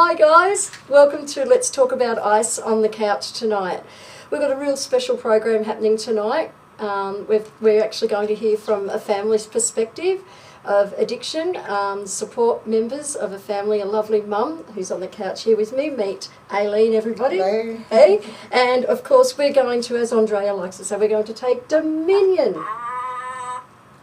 Hi guys, welcome to Let's Talk About Ice on the Couch tonight. We've got a real special program happening tonight. We're actually going to hear from a family's perspective of addiction, support members of a family, a lovely mum who's on the couch here with me. Meet Aileen, everybody. Hello. Hey, and of course we're going to, as Andrea likes to say, we're going to take dominion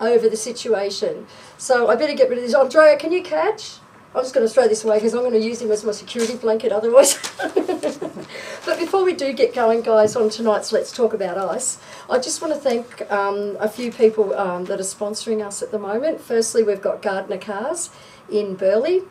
over the situation. So I better get rid of this. Andrea, can you catch? I'm just going to throw this away because I'm going to use him as my security blanket otherwise. But before we do get going, guys, on tonight's Let's Talk About Ice, I just want to thank a few people that are sponsoring us at the moment. Firstly, we've got Gardner Cars in Burleigh,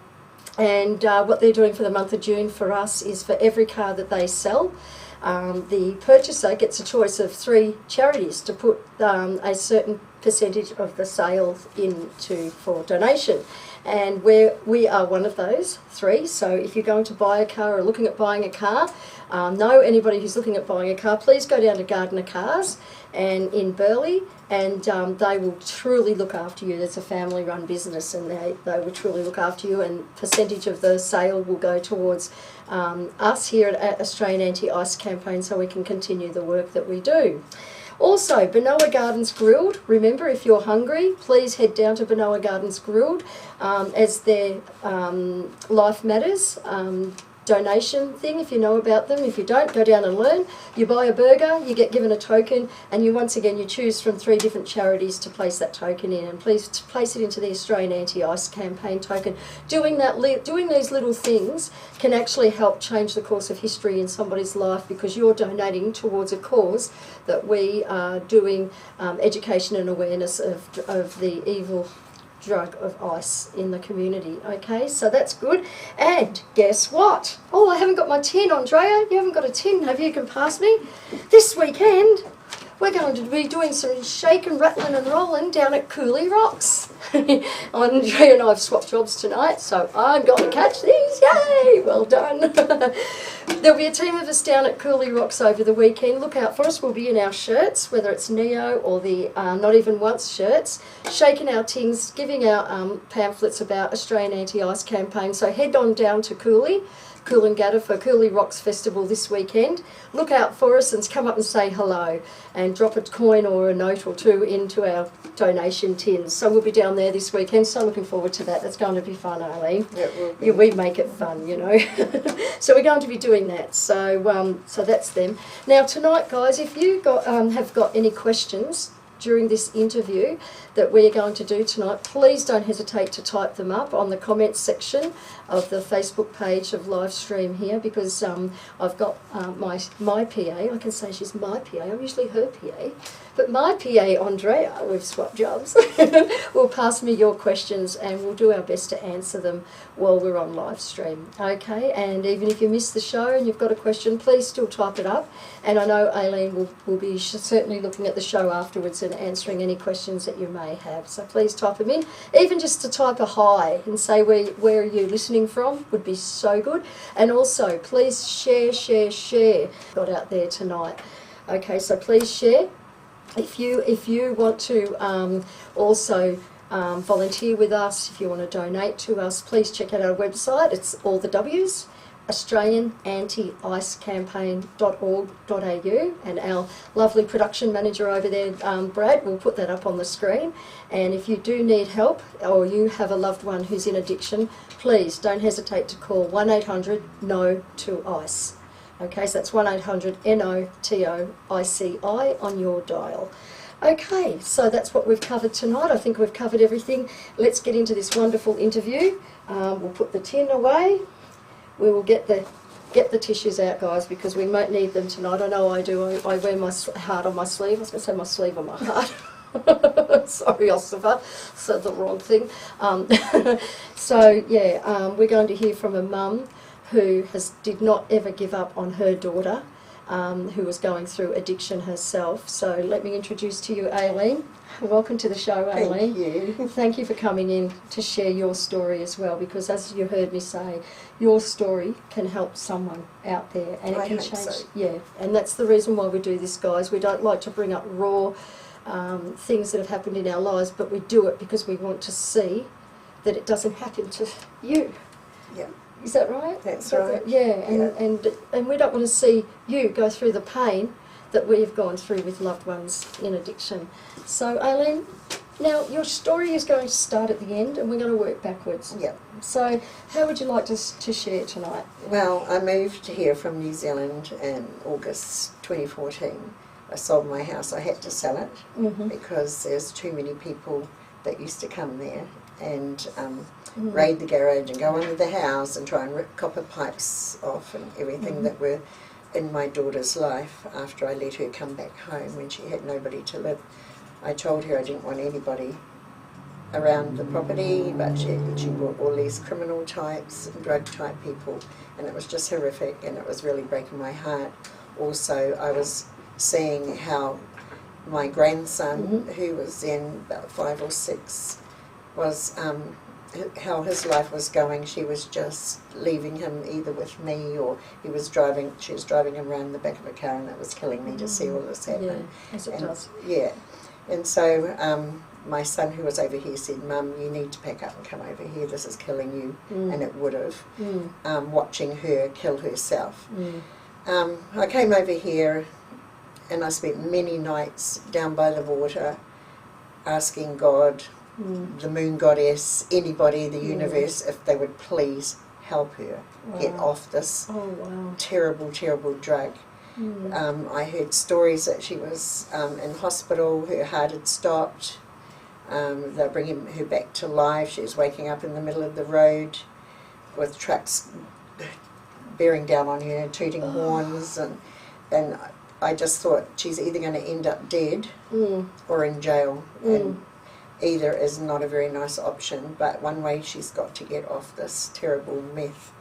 and what they're doing for the month of June for us is for every car that they sell, the purchaser gets a choice of 3 charities to put a certain percentage of the sale into for donation. And we are one of those 3. So if you're going to buy a car or looking at buying a car, know anybody who's looking at buying a car, please go down to Gardner Cars and in Burleigh, and they will truly look after you. It's a family-run business, and they will truly look after you, and percentage of the sale will go towards us here at Australian Anti-Ice Campaign, so we can continue the work that we do. Also, Benoa Gardens Grilled. Remember, if you're hungry, please head down to Benoa Gardens Grilled as their Life Matters donation thing, if you know about them. If you don't, go down and learn. You buy a burger, you get given a token, and you choose from 3 different charities to place that token in, and please place it into the Australian Anti-Ice Campaign token. Doing these little things can actually help change the course of history in somebody's life, because you're donating towards a cause that we are doing education and awareness of the evil drug of ice in the community. Okay, so that's good. And guess what? Oh, I haven't got my tin, Andrea. You haven't got a tin, have you? You can pass me. This weekend we're going to be doing some shaking, rattling and rolling down at Cooley Rocks. Andrea and I have swapped jobs tonight, so I'm going to catch these. Yay! Well done. There'll be a team of us down at Cooley Rocks over the weekend. Look out for us. We'll be in our shirts, whether it's Neo or the Not Even Once shirts, shaking our tings, giving our pamphlets about Australian Anti-Ice Campaign. So head on down to Coolangatta for Cooley Rocks Festival this weekend. Look out for us and come up and say hello and drop a coin or a note or 2 into our donation tins. So we'll be down there this weekend, so looking forward to that. That's going to be fun, Aileen. It will be. Yeah, we make it fun, you know. So we're going to be doing that. So so that's them. Now tonight, guys, if you have got any questions during this interview that we're going to do tonight, please don't hesitate to type them up on the comments section of the Facebook page of live stream here, because I've got my PA. I can say she's my PA. I'm usually her PA, but my PA, Andrea, we've swapped jobs, will pass me your questions, and we'll do our best to answer them while we're on live stream. Okay, and even if you miss the show and you've got a question, please still type it up, and I know Aileen will be certainly looking at the show afterwards and answering any questions that you may have. So please type them in. Even just to type a hi and say where are you listening from would be so good. And also please share got out there tonight. Okay, so please share. If you want to also volunteer with us, if you want to donate to us, please check out our website. It's all the W's, AustralianAntiIceCampaign.org.au, and our lovely production manager over there, Brad, will put that up on the screen. And if you do need help, or you have a loved one who's in addiction, please don't hesitate to call 1-800-NO-TO-ICE. Okay, so that's 1-800-NO-TO-ICI on your dial. Okay, so that's what we've covered tonight. I think we've covered everything. Let's get into this wonderful interview. We'll put the tin away. We will get the tissues out, guys, because we might need them tonight. I know I do. I wear my heart on my sleeve. I was going to say my sleeve on my heart. Sorry, Ossifer, said the wrong thing. So yeah, we're going to hear from a mum who did not ever give up on her daughter, who was going through addiction herself. So let me introduce to you Aileen. Welcome to the show, Aileen. Thank you. Thank you for coming in to share your story as well, because as you heard me say, your story can help someone out there, and it can change. So. Yeah, and that's the reason why we do this, guys. We don't like to bring up raw things that have happened in our lives, but we do it because we want to see that it doesn't happen to you. Yeah. Is that right? That's right. Yeah, and we don't want to see you go through the pain that we've gone through with loved ones in addiction. So, Aileen, now your story is going to start at the end and we're going to work backwards. Yep. So, how would you like to share tonight? Well, I moved here from New Zealand in August 2014. I sold my house. I had to sell it because there's too many people that used to come there and raid the garage and go under the house and try and rip copper pipes off and everything that were in my daughter's life after I let her come back home when she had nobody to live. I told her I didn't want anybody around the property, but she brought all these criminal types, drug type people, and it was just horrific and it was really breaking my heart. Also, I was seeing how my grandson, who was then about 5 or 6, was how his life was going. She was just leaving him either with me or she was driving him around the back of a car, and that was killing me to see all this happen. Yeah, as it does. Yeah. And so my son, who was over here, said, "Mum, you need to pack up and come over here. This is killing you." And it would have, watching her kill herself. I came over here and I spent many nights down by the water asking God, the moon goddess, anybody, the universe, if they would please help her get off this terrible, terrible drug. I heard stories that she was in hospital, her heart had stopped, they're bringing her back to life. She was waking up in the middle of the road with trucks bearing down on her, tooting horns, and I just thought she's either going to end up dead or in jail, and either is not a very nice option, but one way she's got to get off this terrible meth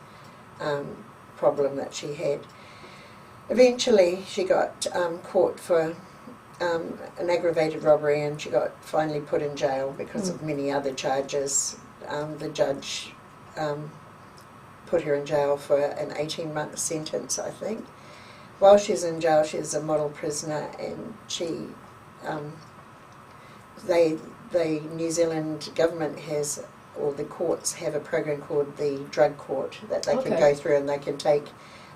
problem that she had. Eventually she got caught for an aggravated robbery, and she got finally put in jail because of many other charges. The judge put her in jail for an 18-month sentence, I think. While she's in jail, she's a model prisoner, and she, the New Zealand government has, or the courts have a program called the drug court that they can go through, and they can take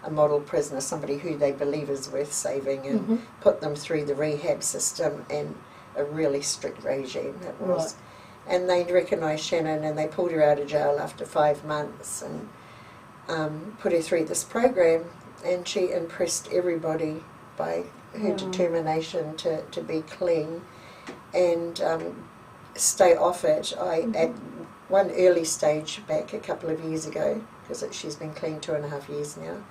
a model prisoner, somebody who they believe is worth saving, and put them through the rehab system and a really strict regime it was. And they recognised Shannon, and they pulled her out of jail after 5 months and put her through this program, and she impressed everybody by her determination to be clean and stay off it. At one early stage back a couple of years ago, because she's been clean 2.5 years now,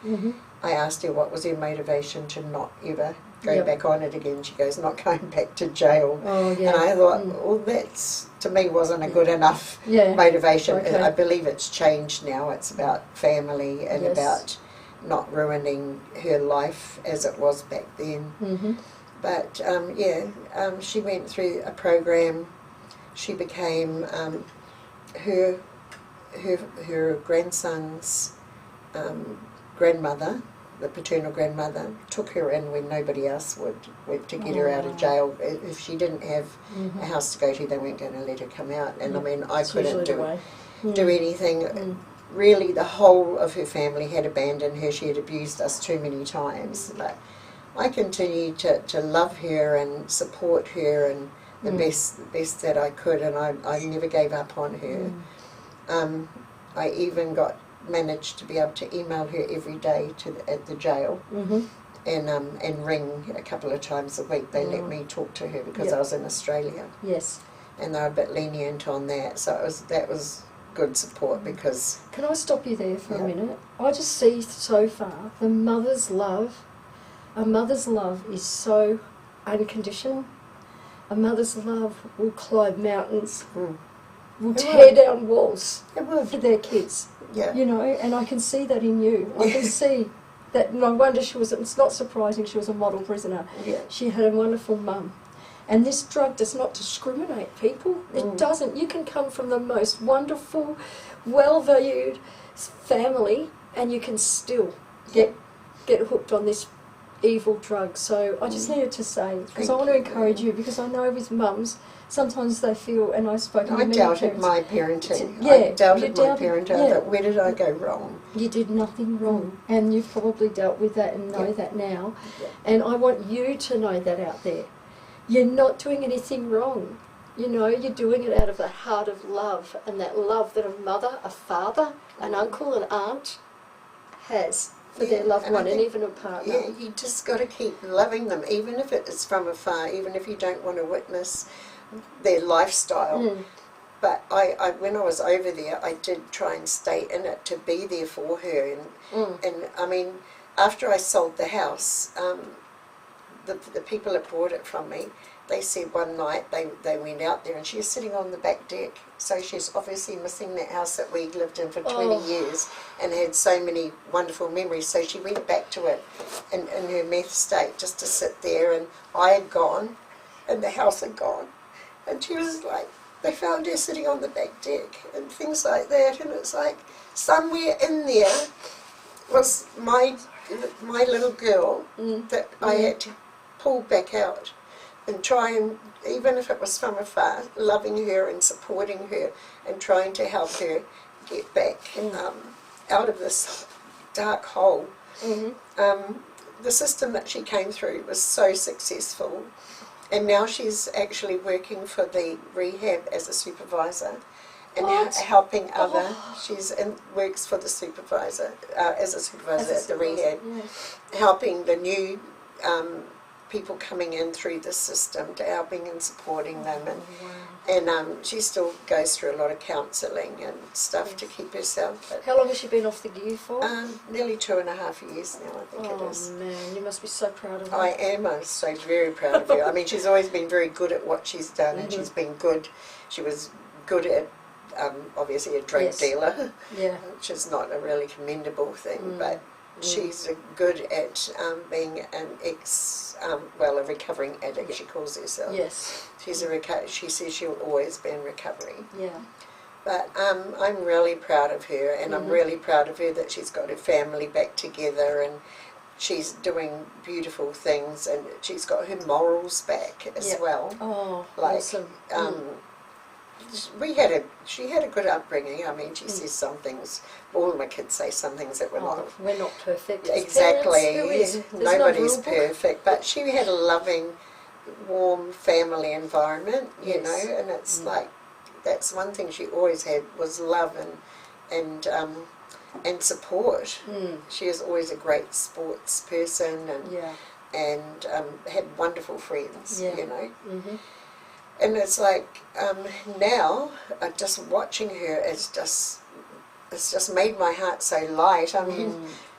I asked her what was her motivation to not ever go back on it again. She goes, "Not going back to jail." And I thought, well, that's, to me, wasn't a good enough motivation. I believe it's changed now. It's about family and about not ruining her life as it was back then. But she went through a program. She became her grandson's grandmother, the paternal grandmother, took her in when nobody else would to get her out of jail. If she didn't have a house to go to, they weren't going to let her come out. And I mean, I couldn't do anything. Really, the whole of her family had abandoned her. She had abused us too many times. But I continued to love her and support her and the best that I could, and I never gave up on her. I even managed to be able to email her every day at the jail, and ring a couple of times a week. They let me talk to her because I was in Australia. And they were a bit lenient on that, so that was good support. Because can I stop you there for a minute? I just see so far the mother's love. A mother's love is so unconditional. A mother's love will climb mountains, will tear down walls for their kids. You know, and I can see that in you. I can see that. No wonder it's not surprising she was a model prisoner. She had a wonderful mum. And this drug does not discriminate people. It doesn't. You can come from the most wonderful, well-valued family, and you can still get hooked on this evil drug. So I just needed to say, because I want to encourage you, because I know with mums, sometimes they feel, and I've spoken to many doubted parents, my parenting. Yeah, I doubted my parenting. yeah. I thought, where did I go wrong? You did nothing wrong, and you've probably dealt with that and know that now. And I want you to know that out there. You're not doing anything wrong. You know, you're doing it out of the heart of love, and that love that a mother, a father, an uncle, an aunt has for their loved one, and even a partner. Yeah, you just got to keep loving them, even if it is from afar, even if you don't want to witness their lifestyle. But I when I was over there, I did try and stay in it to be there for her. And I mean, after I sold the house, the people that bought it from me, they said one night they went out there and she was sitting on the back deck. So she's obviously missing that house that we lived in for 20 years and had so many wonderful memories. So she went back to it in her meth state just to sit there, and I had gone and the house had gone. And she was like, they found her sitting on the back deck and things like that. And it's like somewhere in there was my little girl that I had to pull back out and try and, even if it was from afar, loving her and supporting her and trying to help her get back out of this dark hole. The system that she came through was so successful, and now she's actually working for the rehab as a supervisor and helping other. She's works for the supervisor as a supervisor at the rehab, helping the new people coming in through the system, to helping and supporting them, and she still goes through a lot of counselling and stuff to keep herself. But how long has she been off the gear for? Nearly 2.5 years now, I think it is. Oh man, you must be so proud of her. I am. I'm so very proud of her. I mean, she's always been very good at what she's done, and she's been good. She was good at obviously a drug dealer, which is not a really commendable thing, but she's good at being an a recovering addict, she calls herself. Yes. She's she says she'll always be in recovery. Yeah. But I'm really proud of her, and I'm really proud of her that she's got her family back together, and she's doing beautiful things, and she's got her morals back as well. Oh, like, awesome. She had a good upbringing. I mean, she says some things. All my kids say some things that we're not. We're not perfect. Exactly. Nobody's perfect. But she had a loving, warm family environment, you know, and it's like, that's one thing she always had, was love and support. She was always a great sports person, and had wonderful friends, you know. And it's like now, just watching her, it's just made my heart so light. I mean,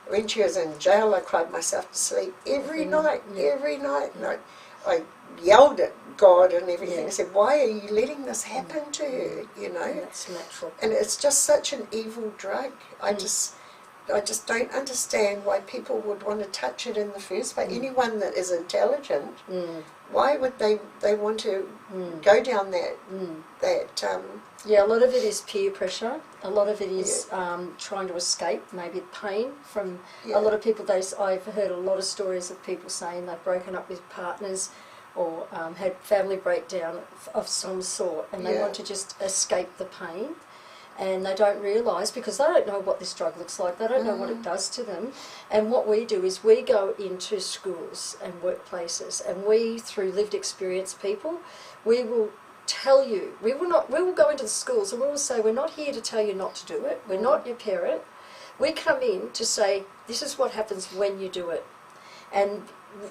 when she was in jail, I cried myself to sleep every night, every night. And I yelled at God and everything. I said, why are you letting this happen to her, you know? That's natural. And it's just such an evil drug. I just don't understand why people would want to touch it in the first place. Anyone that is intelligent, why would they want to go down that a lot of it is peer pressure. A lot of it is trying to escape maybe pain from a lot of people. I've heard a lot of stories of people saying they've broken up with partners or had family breakdown of some sort, and they want to just escape the pain. And they don't realise, because they don't know what this drug looks like, they don't know what it does to them. And what we do is we go into schools and workplaces, and we, through lived experience people, we will tell you, we will go into the schools and we will say, we're not here to tell you not to do it, we're not your parent. We come in to say, this is what happens when you do it. And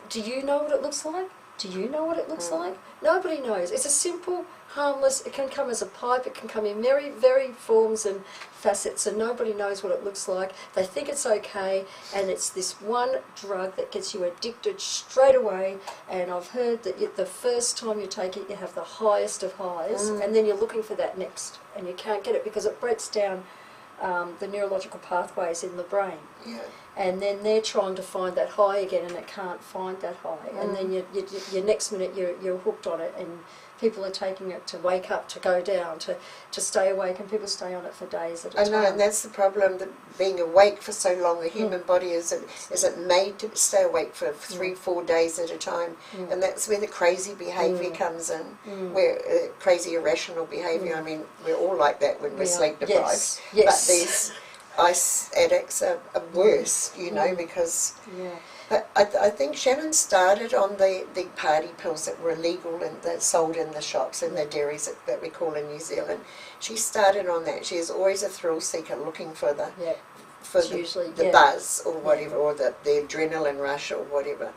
do you know what it looks like? Do you know what it looks like? Nobody knows. It's a simple, harmless, it can come as a pipe, it can come in very, very forms and facets, and nobody knows what it looks like. They think it's okay, and it's this one drug that gets you addicted straight away. And I've heard that the first time you take it, you have the highest of highs, and then you're looking for that next, and you can't get it because it breaks down the neurological pathways in the brain. Yeah. And then they're trying to find that high again, and it can't find that high. And then your next minute you're hooked on it, and people are taking it to wake up, to go down, to stay awake, and people stay on it for days at a time. I know, and that's the problem, that being awake for so long, the human body isn't made to stay awake for 3-4 days at a time. And that's where the crazy behaviour comes in, where crazy irrational behaviour. I mean, we're all like that when we're sleep deprived. Yes. But these ice addicts are worse, you know, because... Yeah. But I think Shannon started on the party pills that were illegal and that sold in the shops and the dairies that we call in New Zealand. She started on that. She is always a thrill seeker, looking for the buzz or whatever, or the adrenaline rush or whatever.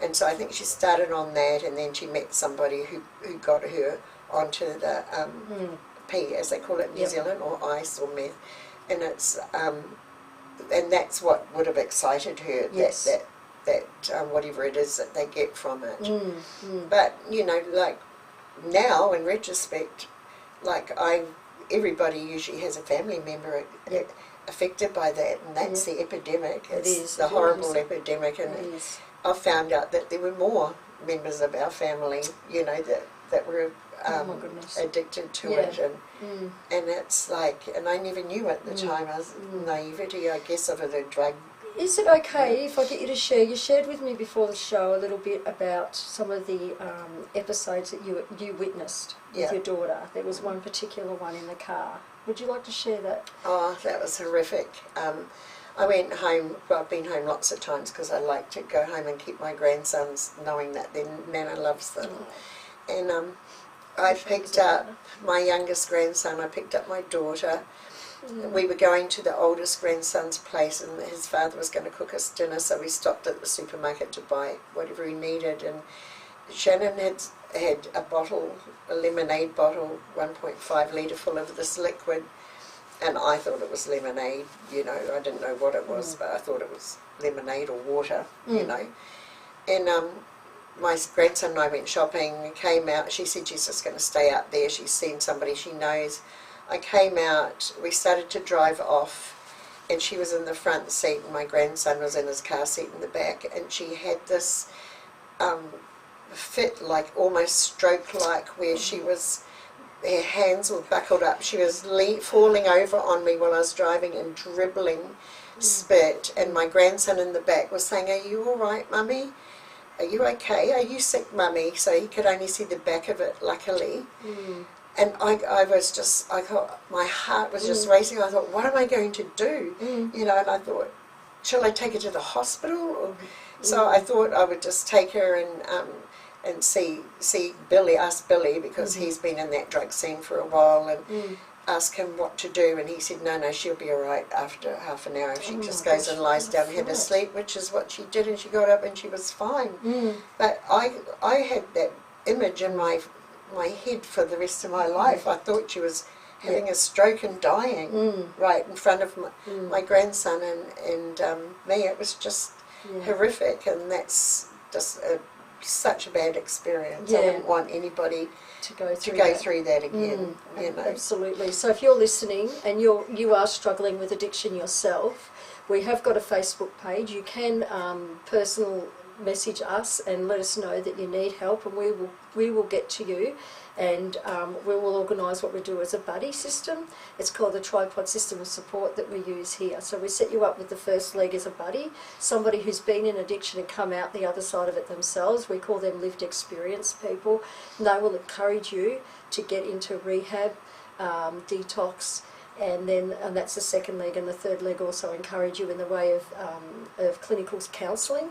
And so I think she started on that, and then she met somebody who got her onto the P, as they call it in New Zealand, or ice or meth. And it's and that's what would have excited her. That whatever it is that they get from it. But you know, like now in retrospect, like everybody usually has a family member affected by that, and that's the epidemic. It's the horrible epidemic, and I found out that there were more members of our family, you know, that were addicted to it, and it's like, and I never knew at the time. I was naivety, I guess, of the drug. Is it okay if I get you to share? You shared with me before the show a little bit about some of the episodes that you witnessed with your daughter. There was one particular one in the car. Would you like to share that? Oh, that was horrific. I went home, well, I've been home lots of times because I like to go home and keep my grandsons, knowing that their Nana loves them. And I picked up my youngest grandson, I picked up my daughter. We were going to the oldest grandson's place, and his father was going to cook us dinner, so we stopped at the supermarket to buy whatever he needed. And Shannon had a lemonade bottle, 1.5 litre full of this liquid, and I thought it was lemonade, you know, I didn't know what it was, but I thought it was lemonade or water, you know. And my grandson and I went shopping, came out, she said she's just going to stay out there, she's seen somebody she knows. I came out, we started to drive off, and she was in the front seat and my grandson was in his car seat in the back, and she had this fit, like almost stroke-like, where she was, her hands were buckled up, she was falling over on me while I was driving and dribbling spit, and my grandson in the back was saying, "Are you alright, Mummy? Are you okay? Are you sick, Mummy?" So he could only see the back of it, luckily. And I was just, I thought, my heart was just racing. I thought, what am I going to do? You know, and I thought, shall I take her to the hospital? Or, so I thought I would just take her and see Billy, ask Billy, because he's been in that drug scene for a while, and ask him what to do. And he said, no, she'll be all right after half an hour if she just goes and lies down and had a sleep, which is what she did, and she got up and she was fine. But I had that image in my head for the rest of my life. I thought she was having a stroke and dying right in front of my grandson and me. It was just horrific, and that's just such a bad experience. I wouldn't want anybody to go through that again. You know. Absolutely. So if you're listening and you are struggling with addiction yourself, we have got a Facebook page. You can personal message us and let us know that you need help, and we will get to you, and we will organise what we do as a buddy system. It's called the tripod system of support that we use here. So we set you up with the first leg as a buddy, somebody who's been in addiction and come out the other side of it themselves. We call them lived experience people, and they will encourage you to get into rehab, detox, and that's the second leg. And the third leg also encourage you in the way of clinical counselling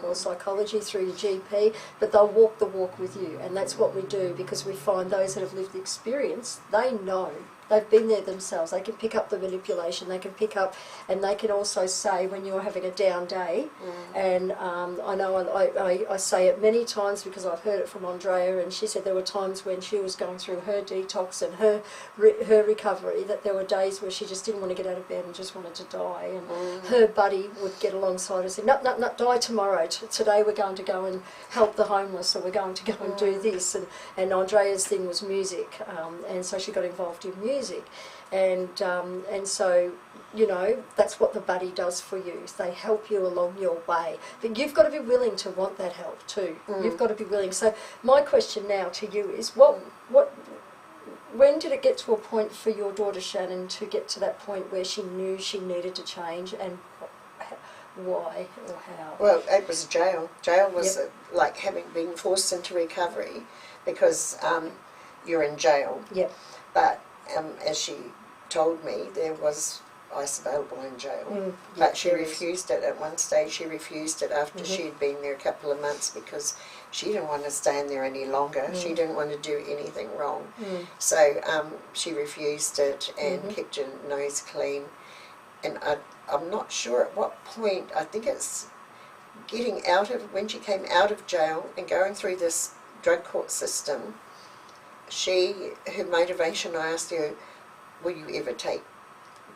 or psychology through your GP, but they'll walk the walk with you, and that's what we do, because we find those that have lived the experience, they know. They've been there themselves. They can pick up the manipulation. They can pick up, and they can also say when you're having a down day. And I know I say it many times because I've heard it from Andrea, and she said there were times when she was going through her detox and her recovery, that there were days where she just didn't want to get out of bed and just wanted to die. And her buddy would get alongside her and say, "No, die tomorrow. Today we're going to go and help the homeless, or we're going to go and do this." And Andrea's thing was music, and so she got involved in music. music. And so, you know, that's what the buddy does for you. They help you along your way. But you've got to be willing to want that help too. You've got to be willing. So my question now to you is, when did it get to a point for your daughter Shannon to get to that point where she knew she needed to change, and why or how? Well, it was jail. Jail was like having been forced into recovery because you're in jail. Yep. But as she told me, there was ice available in jail. But she refused it at one stage. She refused it after she'd been there a couple of months because she didn't want to stay in there any longer. She didn't want to do anything wrong. So she refused it and kept her nose clean. And I'm not sure at what point, I think it's getting out of, when she came out of jail and going through this drug court system, her motivation, I asked her, will you ever take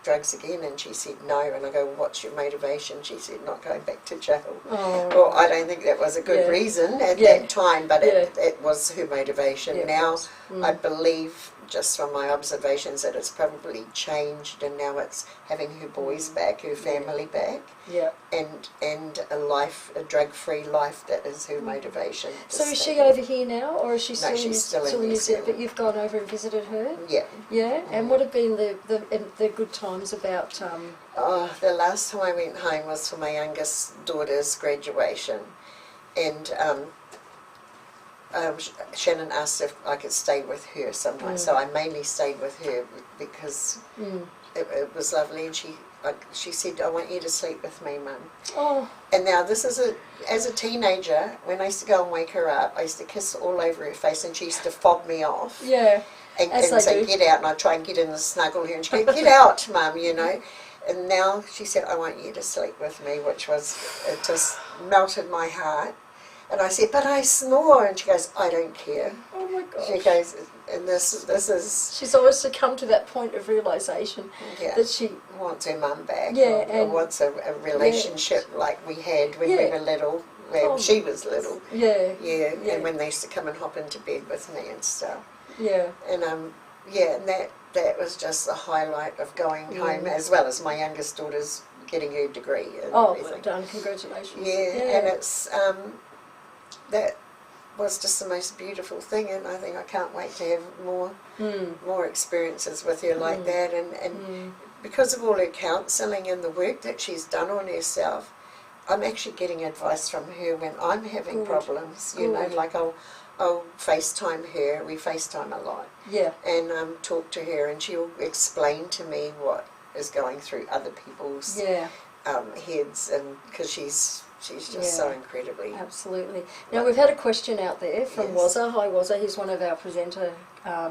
drugs again? And she said no. And I go, well, what's your motivation? She said, not going back to jail. Well, I don't think that was a good reason at that time, but it was her motivation. Now I believe, just from my observations, that it's probably changed, and now it's having her boys back, her family back, and a drug-free life. That is her motivation. So is she over here now, or is she still, she's still in New Zealand? But you've gone over and visited her? Yeah. Yeah? And what have been the good times about... the last time I went home was for my youngest daughter's graduation, and Shannon asked if I could stay with her sometimes, so I mainly stayed with her because it was lovely, and she said, I want you to sleep with me, Mum. Oh. And now this is as a teenager, when I used to go and wake her up, I used to kiss all over her face, and she used to fob me off. Yeah. And say, get out, and I'd try and get in and snuggle her, and she'd go, get out, Mum, you know. And now she said, I want you to sleep with me, which was, it just melted my heart. And I said, but I snore. And she goes, I don't care. Oh my gosh. She goes, and this is... She's always come to that point of realisation that she... wants her mum back. Yeah, or wants a relationship like we had when we were little, when she was little. Yeah. Yeah, and when they used to come and hop into bed with me and stuff. Yeah. And and that was just the highlight of going home, as well as my youngest daughter's getting her degree and everything. Well done, congratulations. Yeah, and it's... that was just the most beautiful thing, and I think I can't wait to have more experiences with her like that, and because of all her counselling and the work that she's done on herself, I'm actually getting advice from her when I'm having problems, you know, like I'll FaceTime her, we FaceTime a lot, and talk to her, and she'll explain to me what is going through other people's heads, and because she's just so incredibly... Absolutely. Now, we've had a question out there from Wazza. Hi, Wazza. He's one of our presenter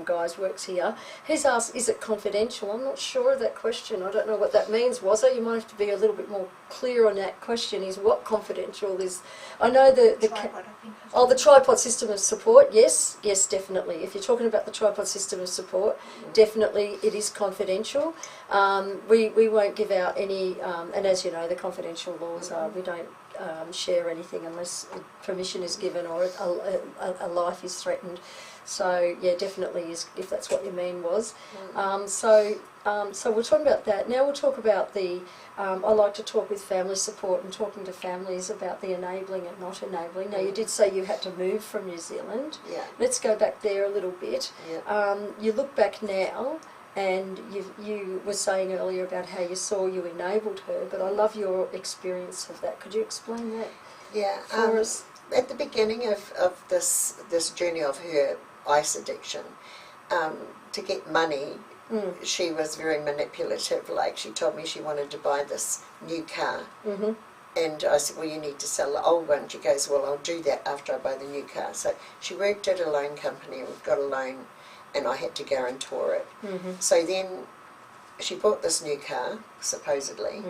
guys, works here. He's asked, is it confidential? I'm not sure of that question. I don't know what that means, Wazza. You might have to be a little bit more clear on that question. Is what confidential is... I know the tripod, the tripod system of support. Yes, definitely. If you're talking about the tripod system of support, definitely it is confidential. We won't give out any... and as you know, the confidential laws are we don't share anything unless permission is given or a life is threatened. So yeah, definitely is, if that's what you mean was. So we'll talk about that. Now we'll talk about the, I like to talk with family support and talking to families about the enabling and not enabling. Now you did say you had to move from New Zealand. Yeah. Let's go back there a little bit. Yeah. You look back now, and you were saying earlier about how you saw you enabled her, but I love your experience of that. Could you explain that for us? At the beginning of this journey of her ice addiction, to get money, she was very manipulative. Like, she told me she wanted to buy this new car. And I said, well, you need to sell the old one. She goes, well, I'll do that after I buy the new car. So she worked at a loan company. We've got a loan, and I had to guarantor it. So then she bought this new car, supposedly,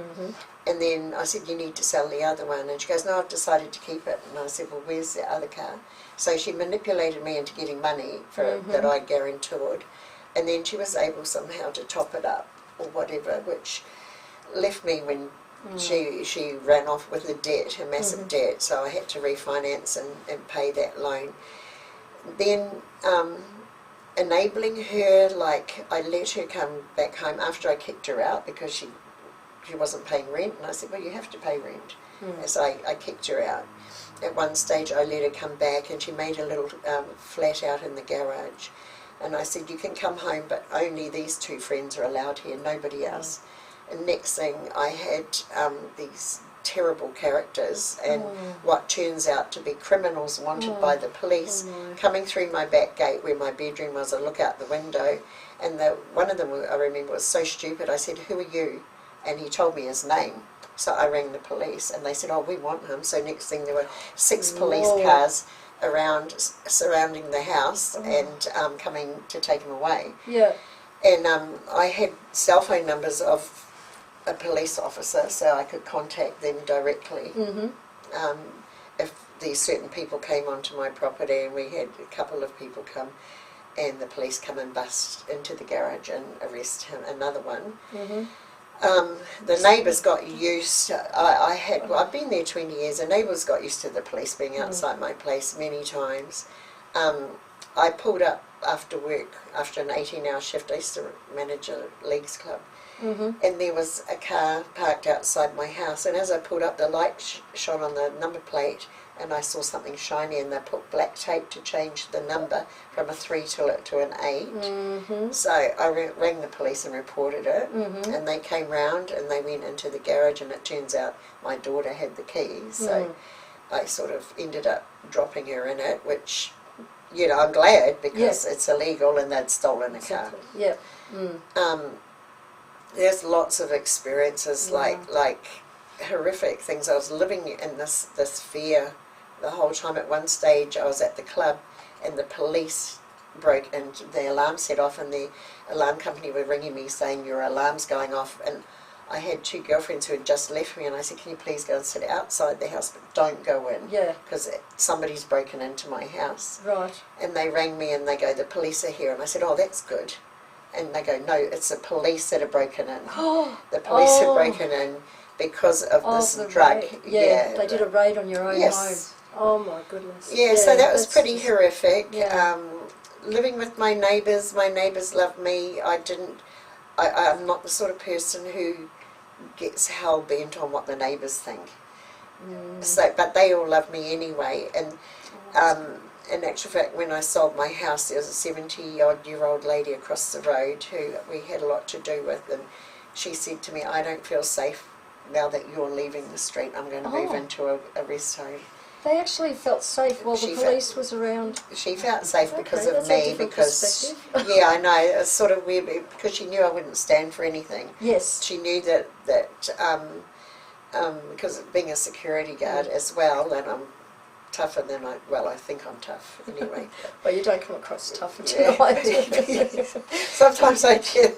and then I said, you need to sell the other one. And she goes, no, I've decided to keep it. And I said, well, where's the other car? So she manipulated me into getting money for that I guarantored, and then she was able somehow to top it up or whatever, which left me when she ran off with a massive debt, so I had to refinance and pay that loan. Then enabling her, like I let her come back home after I kicked her out because she wasn't paying rent, and I said, well, you have to pay rent. So I kicked her out. At one stage I let her come back, and she made a little flat out in the garage, and I said, you can come home, but only these two friends are allowed here, nobody else. And next thing I had these terrible characters, and what turns out to be criminals wanted by the police coming through my back gate where my bedroom was. I look out the window, and one of them, I remember, was so stupid. I said, who are you? And he told me his name. So I rang the police, and they said, oh, we want him. So next thing there were 6 police cars around, surrounding the house and coming to take him away. Yeah. And I had cell phone numbers of a police officer, so I could contact them directly. If these certain people came onto my property, and we had a couple of people come, and the police come and bust into the garage and arrest him, another one. The neighbours got used. I've been there 20 years. The neighbours got used to the police being outside my place many times. I pulled up after work, after an 18-hour shift. I used to manage a leagues club. And there was a car parked outside my house, and as I pulled up, the light shone on the number plate, and I saw something shiny, and they put black tape to change the number from a 3 to an 8. So I rang the police and reported it, and they came round and they went into the garage, and it turns out my daughter had the keys, so I sort of ended up dropping her in it, which, you know, I'm glad, because it's illegal and they'd stolen a car. There's lots of experiences, like horrific things. I was living in this fear the whole time. At one stage I was at the club, and the police broke in, the alarm set off, and the alarm company were ringing me saying, your alarm's going off. And I had 2 girlfriends who had just left me, and I said, can you please go and sit outside the house, but don't go in, because somebody's broken into my house. And they rang me, and they go, the police are here. And I said, oh, that's good. And they go, no, it's the police that are broken in. The police are broken in because of this drug. They did a raid on your own home. Oh my goodness. So that was pretty horrific. Living with my neighbours love me. I'm not the sort of person who gets hell bent on what the neighbours think. So, but they all love me anyway. And in actual fact, when I sold my house, there was a 70-odd-year-old lady across the road who we had a lot to do with, and she said to me, I don't feel safe now that you're leaving the street. I'm going to move into a rest home. They actually felt safe while the police was around. She felt safe because of me, because I know, it's sort of weird, because she knew I wouldn't stand for anything. She knew that because of being a security guard as well, and I'm tougher than I think I'm tough anyway. Well, you don't come across tougher tonight. Sometimes I do.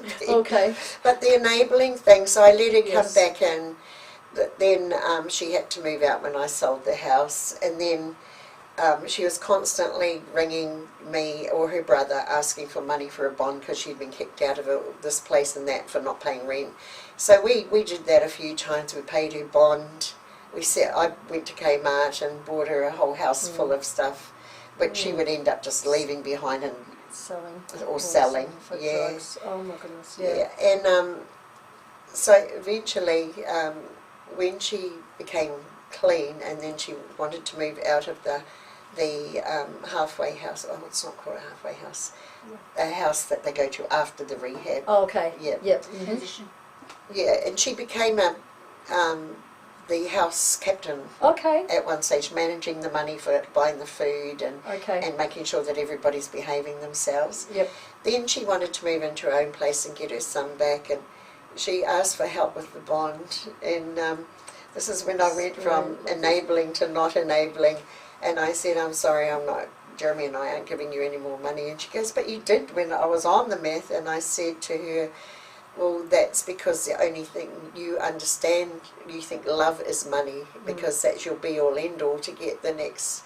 But the enabling thing, so I let her come back in, but then she had to move out when I sold the house, and then she was constantly ringing me or her brother asking for money for a bond, because she'd been kicked out of this place and that for not paying rent. So we did that a few times. We paid her bond. I went to Kmart and bought her a whole house full of stuff, which she would end up just leaving behind and selling for drugs. Oh my goodness. And so eventually, when she became clean, and then she wanted to move out of the halfway house. Oh, it's not called a halfway house. A house that they go to after the rehab. Transition. And she became the house captain at one stage, managing the money for buying the food and making sure that everybody's behaving themselves. Then she wanted to move into her own place and get her son back, and she asked for help with the bond, and this is when I went from enabling to not enabling, and I said, I'm sorry, Jeremy and I aren't giving you any more money. And she goes, but you did when I was on the meth. And I said to her, well, that's because the only thing you understand, you think love is money, because that's your be-all, end-all to get the next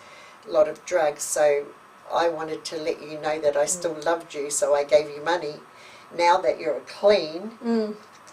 lot of drugs. So I wanted to let you know that I still loved you, so I gave you money. Now that you're clean,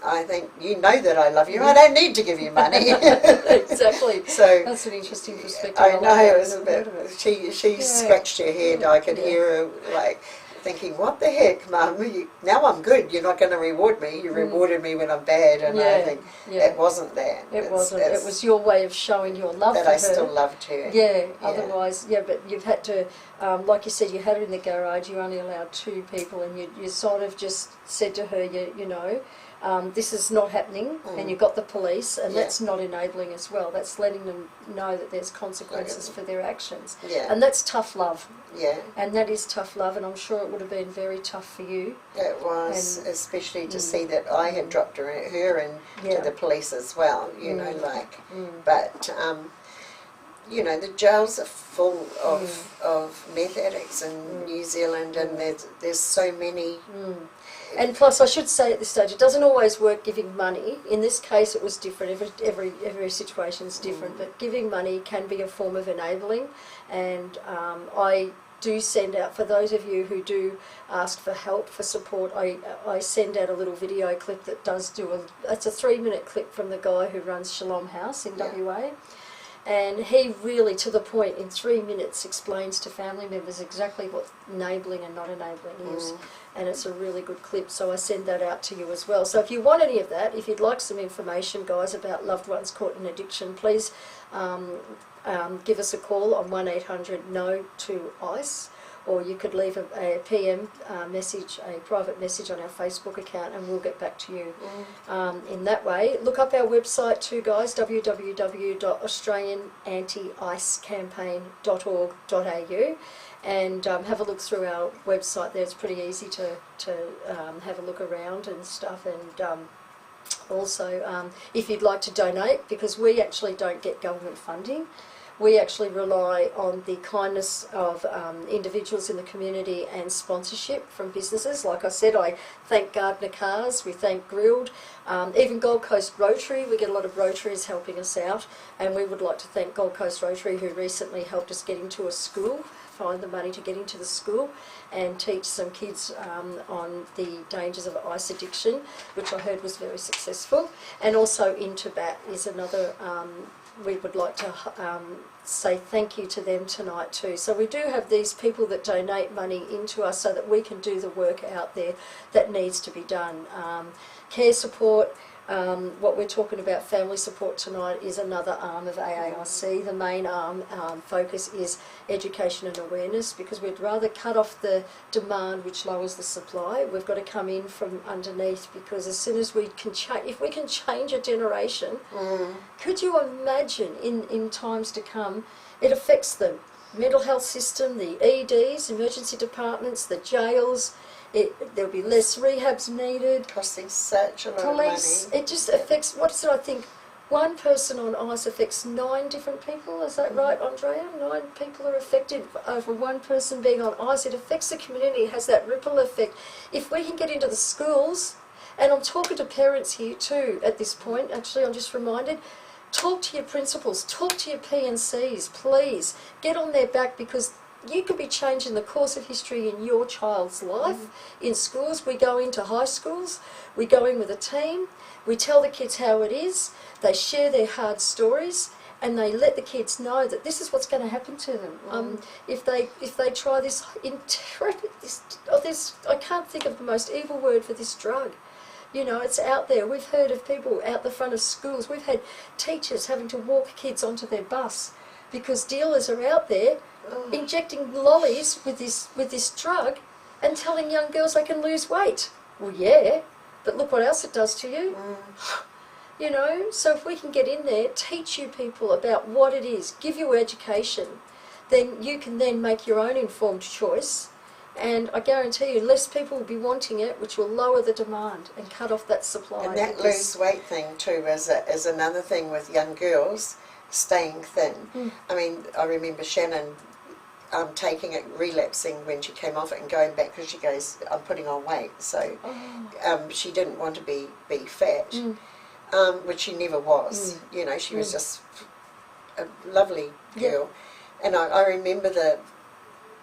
I think you know that I love you. I don't need to give you money. Exactly. So that's an interesting perspective. I know, it was a bit. She scratched her head. I could hear her like thinking, what the heck, Mum? Now I'm good. You're not going to reward me. You rewarded me when I'm bad. And I think it wasn't that. It wasn't. It was your way of showing your love that for her. I still loved her. Yeah, otherwise, but you've had to, like you said, you had her in the garage, you only allowed 2 people, and you sort of just said to her, you know, this is not happening, and you've got the police, and that's not enabling as well. That's letting them know that there's consequences for their actions. Yeah. And that's tough love. Yeah. And that is tough love, and I'm sure it would have been very tough for you. It was, and, especially to see that I had dropped her in to the police as well, you know, like, but, you know, the jails are full of meth addicts in New Zealand, and there's so many. And plus, I should say at this stage, it doesn't always work giving money. In this case, it was different. Every situation is different. But giving money can be a form of enabling. And I do send out, for those of you who do ask for help, for support, I send out a little video clip that does it's a 3-minute clip from the guy who runs Shalom House in WA. And he really, to the point, in 3 minutes, explains to family members exactly what enabling and not enabling is. And it's a really good clip, so I send that out to you as well. So if you want any of that, if you'd like some information, guys, about loved ones caught in addiction, please give us a call on 1-800-NO-TO-ICE, or you could leave a PM message, a private message on our Facebook account, and we'll get back to you in that way. Look up our website too, guys, www.australianicanticecampaign.org.au, and have a look through our website there. It's pretty easy to have a look around and stuff, and also if you'd like to donate, because we actually don't get government funding. We actually rely on the kindness of individuals in the community and sponsorship from businesses. Like I said, I thank Gardner Cars, we thank Grilled, even Gold Coast Rotary. We get a lot of Rotaries helping us out, and we would like to thank Gold Coast Rotary, who recently helped us get into a school, find the money to get into the school and teach some kids on the dangers of ice addiction, which I heard was very successful. And also Entrapped is another, we would like to say thank you to them tonight too. So we do have these people that donate money into us so that we can do the work out there that needs to be done. Care support, what we're talking about, family support tonight, is another arm of AAIC. The main arm focus is education and awareness, because we'd rather cut off the demand, which lowers the supply. We've got to come in from underneath, because as soon as we can if we can change a generation, could you imagine in times to come, it affects them. Mental health system, the EDs, emergency departments, the jails. There'll be less rehabs needed. Costing such a lot of money. It just affects, what is it, I think, one person on ice affects 9 different people, is that right, Andrea? 9 people are affected over one person being on ice. It affects the community, it has that ripple effect. If we can get into the schools, and I'm talking to parents here too at this point, actually I'm just reminded, talk to your principals, talk to your PNCs, please. Get on their back, because you could be changing the course of history in your child's life. In schools, we go into high schools, we go in with a team, we tell the kids how it is, they share their hard stories, and they let the kids know that this is what's going to happen to them. If they try this I can't think of the most evil word for this drug. You know, it's out there. We've heard of people out the front of schools. We've had teachers having to walk kids onto their bus because dealers are out there injecting lollies with this drug and telling young girls they can lose weight. Well, yeah, but look what else it does to you. You know, so if we can get in there, teach you people about what it is, give you education, then you can then make your own informed choice. And I guarantee you, less people will be wanting it, which will lower the demand and cut off that supply. And that lose weight thing too is another thing with young girls staying thin. I mean, I remember Shannon taking it, relapsing when she came off it and going back because she goes, I'm putting on weight. So she didn't want to be fat, which she never was. You know, she was just a lovely girl. And I remember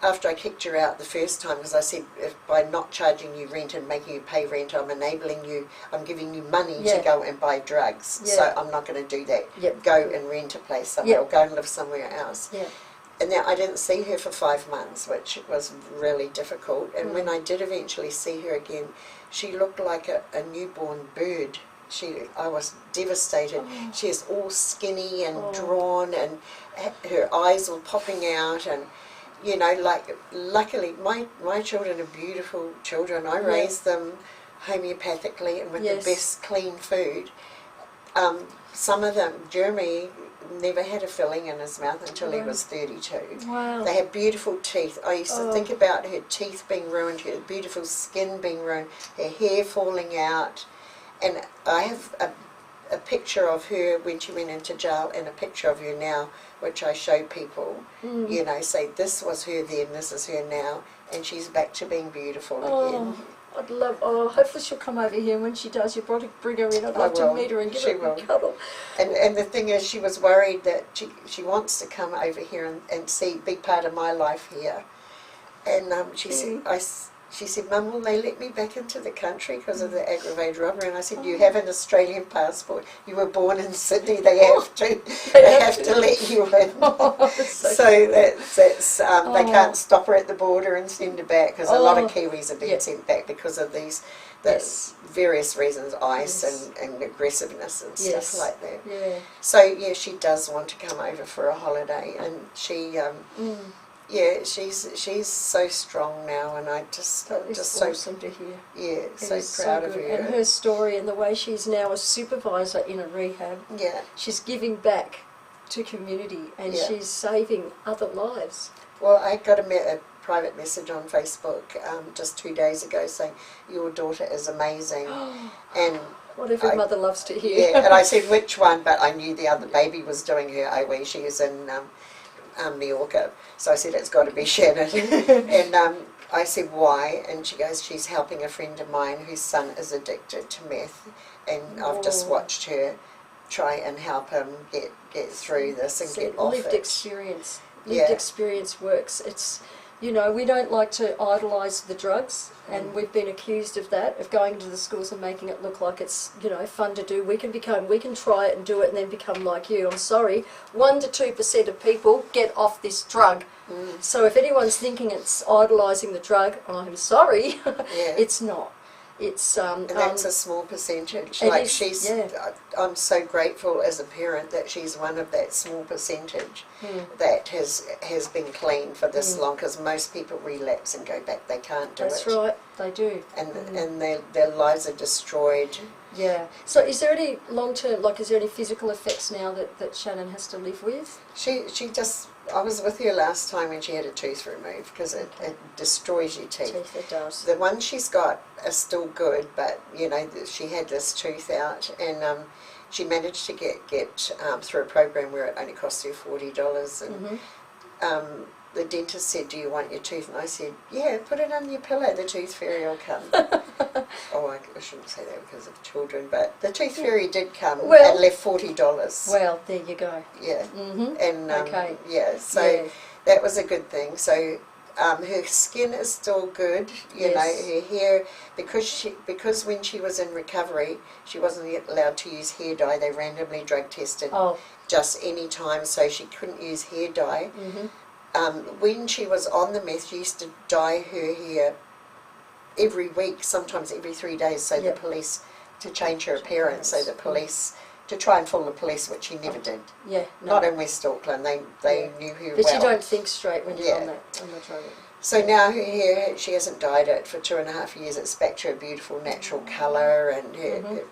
after I kicked her out the first time, because I said, by not charging you rent and making you pay rent, I'm enabling you, I'm giving you money to go and buy drugs, so I'm not going to do that. Go and rent a place somewhere or go and live somewhere else. and then I didn't see her for 5 months, which was really difficult. And when I did eventually see her again, she looked like a newborn bird. I was devastated. She is all skinny and drawn, and her eyes were popping out, and you know, like, luckily my children are beautiful children. I raised them homeopathically and with the best clean food. Some of them, Jeremy never had a filling in his mouth until he was 32. Wow. They had beautiful teeth. I used to think about her teeth being ruined, her beautiful skin being ruined, her hair falling out. And I have a picture of her when she went into jail and a picture of her now, which I show people, you know, say this was her then, this is her now, and she's back to being beautiful again. I'd love, hopefully she'll come over here, and when she does, you'll probably bring her in. I'd love to meet her and give her a cuddle. And the thing is, she was worried that she wants to come over here and be part of my life here. And she said, Mum, will they let me back into the country because of the aggravated robbery? And I said, you have an Australian passport. You were born in Sydney. They have to. They have to let you in. So that's they can't stop her at the border and send her back, because a lot of Kiwis have been sent back because of these various reasons, ice and aggressiveness and stuff like that. Yeah. So yeah, she does want to come over for a holiday, and she. Yeah, she's so strong now, and I'm just so awesome to hear. Yeah, so proud of her. And her story and the way she's now a supervisor in a rehab. Yeah, she's giving back to community, and she's saving other lives. Well, I got a private message on Facebook just 2 days ago saying your daughter is amazing, and what every mother loves to hear. Yeah, and I said which one, but I knew the other baby was doing her OE. She was in Mallorca, so I said it's got to be Shannon. And I said why, and she goes, she's helping a friend of mine whose son is addicted to meth, and I've just watched her try and help him get through this and get off lived it. Experience. Lived experience works. It's, you know, we don't like to idolise the drugs, and we've been accused of that, of going into the schools and making it look like it's, you know, fun to do. We can try it and do it and then become like you. I'm sorry, 1 to 2% of people get off this drug. So if anyone's thinking it's idolising the drug, I'm sorry, it's not. It's and that's a small percentage. Like she's, I'm so grateful as a parent that she's one of that small percentage that has been clean for this long. Because most people relapse and go back; they can't do it. That's right, they do. And their lives are destroyed. Yeah. So is there any long-term, like, is there any physical effects now that Shannon has to live with? She just, I was with her last time when she had a tooth removed, because it destroys your teeth. It does. The ones she's got are still good, but, you know, she had this tooth out, and she managed to get through a program where it only cost her $40, and the dentist said, do you want your tooth? And I said, yeah, put it on your pillow, the tooth fairy will come. I shouldn't say that because of children, but the tooth fairy did come and left $40. Well, there you go. Yeah. And that was a good thing. So her skin is still good, you know, her hair, because when she was in recovery, she wasn't allowed to use hair dye. They randomly drug tested just any time, so she couldn't use hair dye. When she was on the meth, she used to dye her hair every week, sometimes every 3 days, so the police, to change her appearance, so the police, to try and fool the police, which she never did. Not in West Auckland, they knew her well. But you don't think straight when you're on the drug. So now her hair, she hasn't dyed it for 2.5 years, it's back to a beautiful natural colour, and her,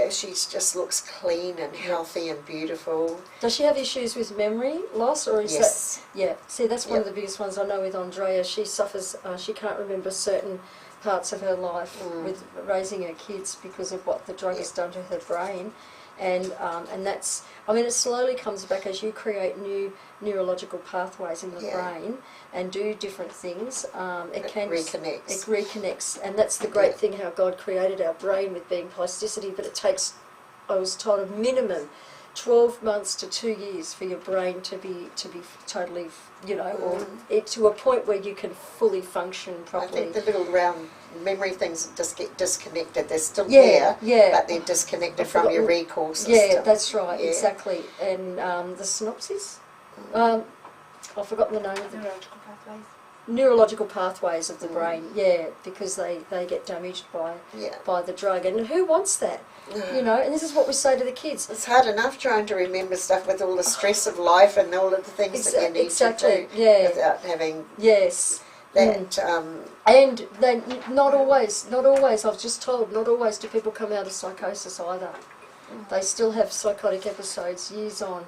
she just looks clean and healthy and beautiful. Does she have issues with memory loss, or is that? Yeah. See, that's one of the biggest ones I know with Andrea. She suffers. She can't remember certain parts of her life with raising her kids because of what the drug has done to her brain, and that's. I mean, it slowly comes back as you create new neurological pathways in the brain and do different things. It reconnects. It reconnects, and that's the great thing, how God created our brain with being plasticity. But it takes, I was told, a minimum 12 months to 2 years for your brain to be totally, you know, or to a point where you can fully function properly. I think the little round memory things just get disconnected. They're still there, but they're disconnected from your recall system. Yeah, that's right, exactly. And the synapses? I've forgotten the name of the Neurological pathways. neurological pathways of the brain, because they get damaged by the drug. And who wants that? You know, and this is what we say to the kids. It's hard enough trying to remember stuff with all the stress of life and all of the things that you need to do without having that. And they not always. I was just told, not always do people come out of psychosis either. They still have psychotic episodes years on.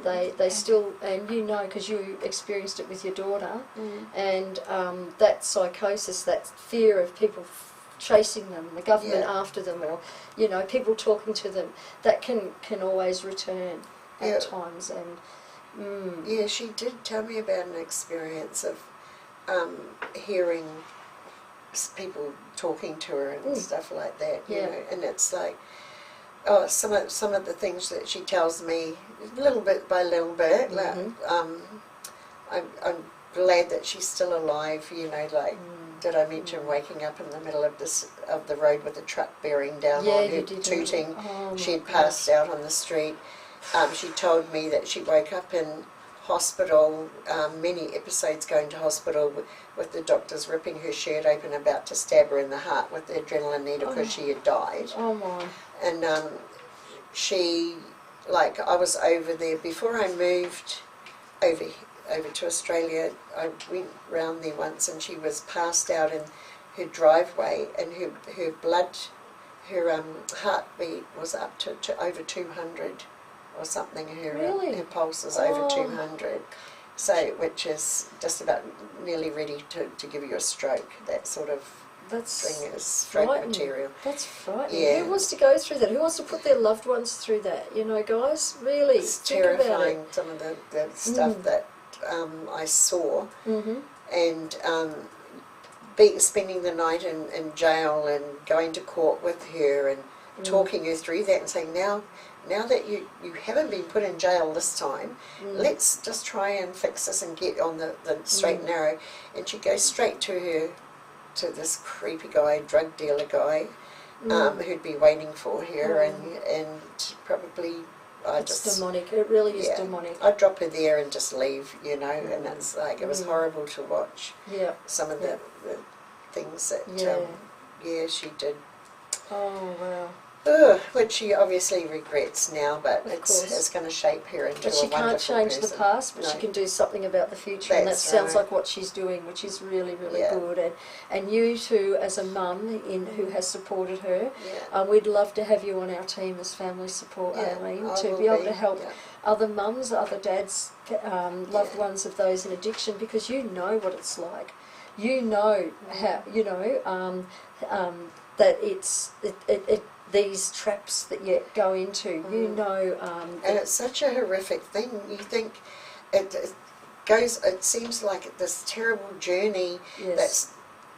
They still, and you know, because you experienced it with your daughter, and that psychosis, that fear of people chasing them, the government after them, or you know, people talking to them, that can always return at times. And yeah, she did tell me about an experience of hearing people talking to her and stuff like that. You know, and it's like, oh, some of the things that she tells me, little bit by little bit. Like, I'm glad that she's still alive. You know, like did I mention waking up in the middle of the road with a truck bearing down on her, tooting? She'd passed out on the street. She told me that she woke up in hospital, many episodes going to hospital with the doctors ripping her shirt open, about to stab her in the heart with the adrenaline needle because she had died. Oh my! And she, like, I was over there before I moved over to Australia. I went round there once, and she was passed out in her driveway, and her blood, her heartbeat was up to over 200 or something. Her pulse was over 200. So, which is just about nearly ready to give you a stroke. That sort of thing is stroke material. That's frightening. Yeah. Who wants to go through that? Who wants to put their loved ones through that? You know, guys, really it's think terrifying. about it. Some of the stuff that I saw, and spending the night in jail and going to court with her and talking her through that and saying, now that you haven't been put in jail this time, let's just try and fix this and get on the straight and narrow. And she goes straight to this creepy guy, drug dealer guy, who'd be waiting for her, and probably it's demonic. It really is demonic. I'd drop her there and just leave, you know, and it's like, it was horrible to watch some of the things that she did. Oh wow. Which she obviously regrets now, but it's going to shape her into a wonderful person. But she can't change the past, but she can do something about the future, and that sounds like what she's doing, which is really, really good. And you too, as a mum who has supported her, we'd love to have you on our team as family support, Eileen, to be able to help other mums, other dads, loved ones of those in addiction, because you know what it's like. You know how, you know, that it's these traps that you go into, you know. And it's such a horrific thing. You think it seems like this terrible journey that's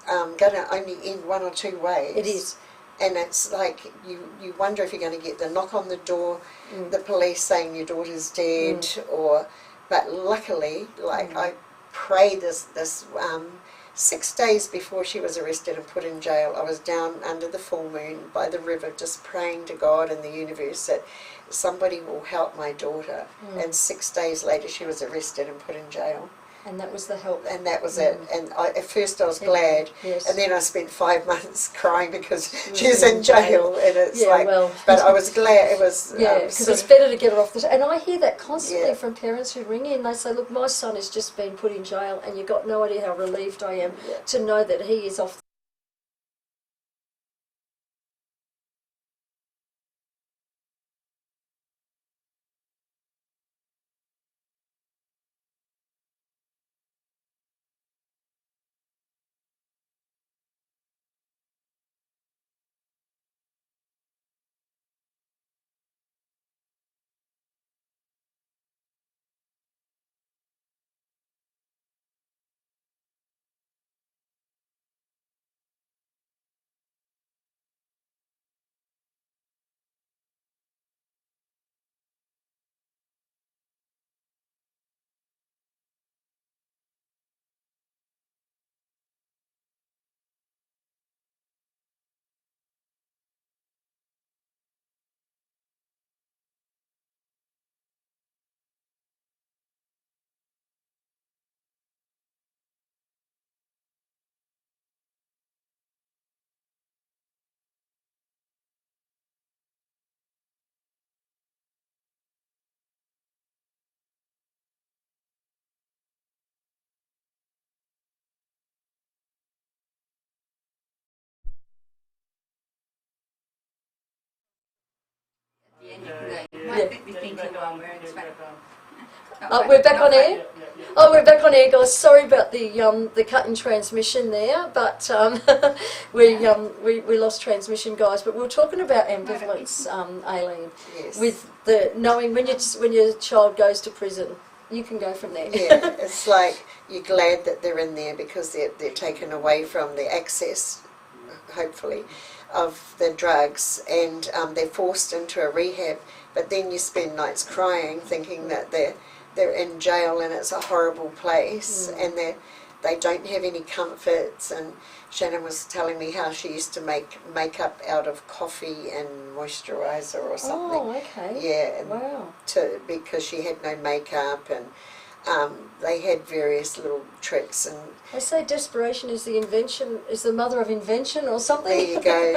going to only end one or two ways. It is. And it's like you wonder if you're going to get the knock on the door, the police saying your daughter's dead, but luckily, like I pray this 6 days before she was arrested and put in jail, I was down under the full moon by the river just praying to God and the universe that somebody will help my daughter. And 6 days later she was arrested and put in jail. And that was the help. And that was it. And at first I was glad. Yes. And then I spent 5 months crying because she's in jail. And it's but I was glad it was... because it's better to get her off the... And I hear that constantly from parents who ring in. They say, look, my son has just been put in jail, and you've got no idea how relieved I am to know that he is off You might be thinking while we're in this we're back on air. Oh, we're back on air, guys. Sorry about the cut in transmission there, but we lost transmission, guys. But we were talking about ambivalence, Aileen, Yes. with the knowing when your child goes to prison, you can go from there. Yeah, it's like you're glad that they're in there because they're taken away from the access, hopefully, of the drugs, and they're forced into a rehab. But then you spend nights crying, thinking that they're in jail and it's a horrible place, and they don't have any comforts. And Shannon was telling me how she used to make makeup out of coffee and moisturiser or something. Oh, okay. Yeah. And wow. Because she had no makeup, and they had various little tricks. And I say desperation is the mother of invention or something. there you go.